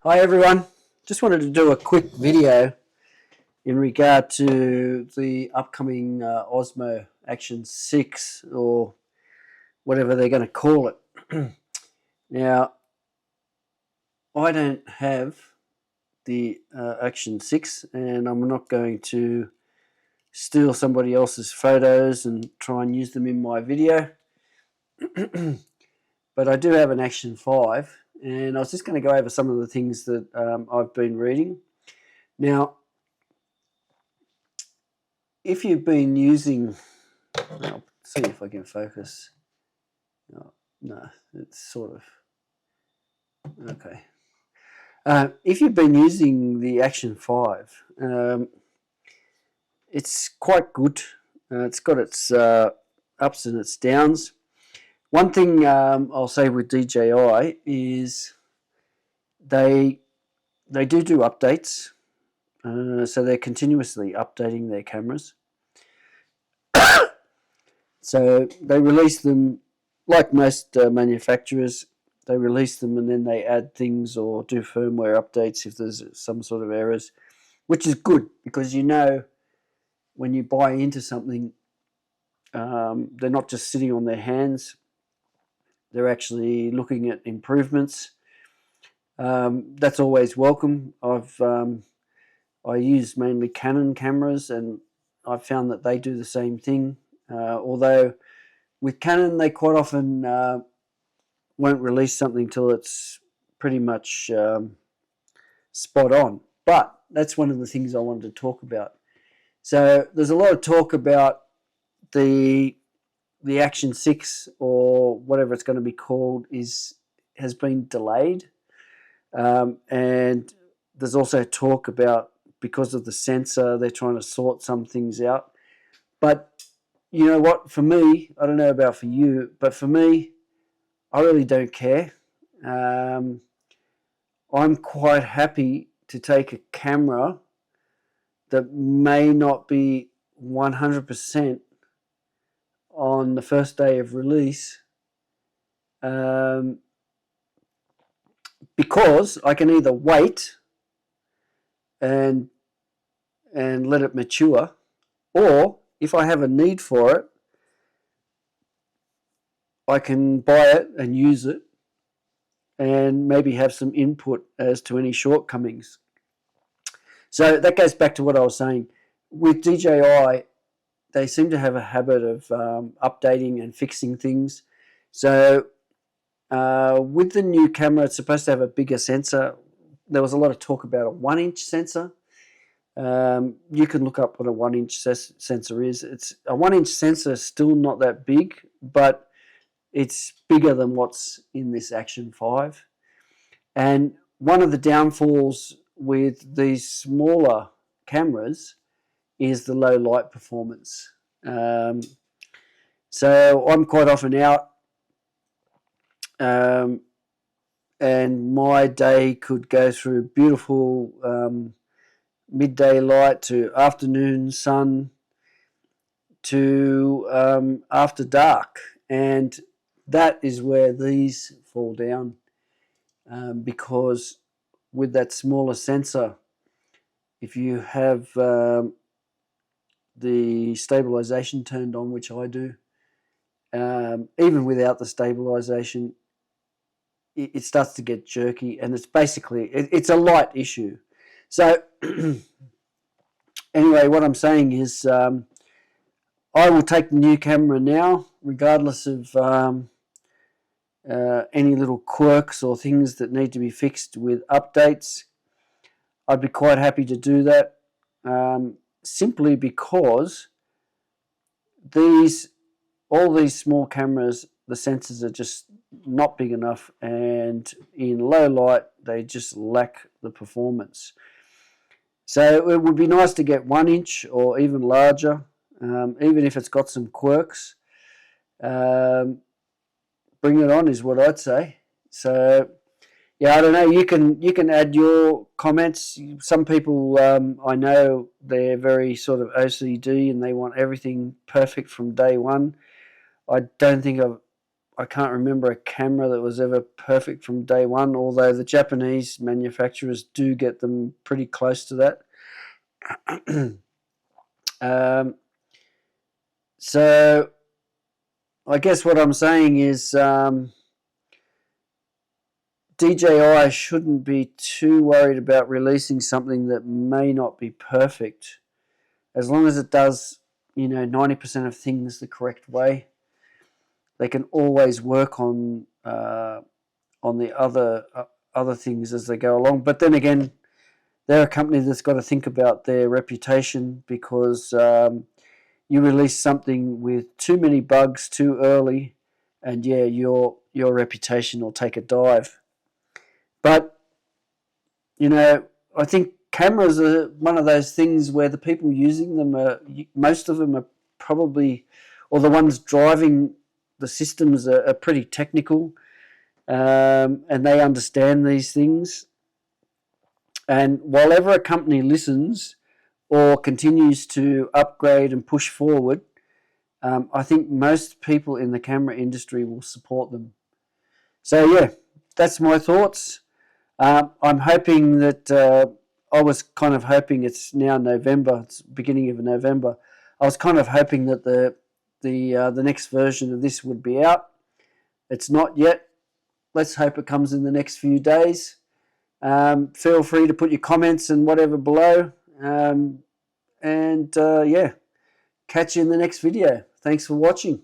Hi everyone, just wanted to do a quick video in regard to the upcoming Osmo Action 6 or whatever they're going to call it. Now, I don't have the Action 6 and I'm not going to steal somebody else's photos and try and use them in my video. But I do have an Action 5 and I was just going to go over some of the things that I've been reading. Now, if you've been using, I'll see if I can focus. No, it's sort of, okay. If you've been using the Action 5, it's quite good. It's got its ups and its downs. One thing I'll say with DJI is they do updates. So they're continuously updating their cameras. So they release them, like most manufacturers, they release them and then they add things or do firmware updates if there's some sort of errors, which is good because you know when you buy into something, they're not just sitting on their hands, they're actually looking at improvements. That's always welcome. I use mainly Canon cameras and I've found that they do the same thing. Although with Canon they quite often won't release something till it's pretty much spot on. But that's one of the things I wanted to talk about. So there's a lot of talk about the Action 6 or whatever it's going to be called has been delayed. And there's also talk about because of the sensor, they're trying to sort some things out. But you know what? For me, I don't know about for you, but for me, I really don't care. I'm quite happy to take a camera that may not be 100% on the first day of release, because I can either wait and let it mature, or if I have a need for it, I can buy it and use it and maybe have some input as to any shortcomings. So that goes back to what I was saying. With DJI, they seem to have a habit of updating and fixing things. So with the new camera, it's supposed to have a bigger sensor. There was a lot of talk about a 1-inch sensor. You can look up what a 1-inch sensor is. It's a 1-inch sensor, still not that big, but it's bigger than what's in this Action 5. And one of the downfalls with these smaller cameras is the low light performance. So I'm quite often out, and my day could go through beautiful midday light to afternoon sun to after dark, and that is where these fall down, because with that smaller sensor, if you have the stabilization turned on, which I do, even without the stabilization, it starts to get jerky, and it's basically it's a light issue. So anyway, what I'm saying is I will take the new camera now, regardless of any little quirks or things that need to be fixed with updates. I'd be quite happy to do that, simply because all these small cameras, the sensors are just not big enough, and in low light they just lack the performance. So it would be nice to get 1-inch or even larger, even if it's got some quirks. Bring it on is what I'd say. So yeah, I don't know. You can add your comments. Some people I know, they're very sort of OCD and they want everything perfect from day one. I don't think I can't remember a camera that was ever perfect from day one, although the Japanese manufacturers do get them pretty close to that. So I guess what I'm saying is DJI shouldn't be too worried about releasing something that may not be perfect. As long as it does, 90% of things the correct way, they can always work on the other things as they go along. But then again, they're a company that's got to think about their reputation, because you release something with too many bugs too early, and yeah, your reputation will take a dive. But I think cameras are one of those things where the people using them most of them are probably, or the ones driving the systems are pretty technical, and they understand these things. And while ever a company listens or continues to upgrade and push forward, I think most people in the camera industry will support them. So yeah, that's my thoughts. I'm hoping that I was kind of hoping, it's now November, it's beginning of November. I was kind of hoping that the next version of this would be out. It's not yet. Let's hope it comes in the next few days. Feel free to put your comments and whatever below. Yeah, catch you in the next video. Thanks for watching.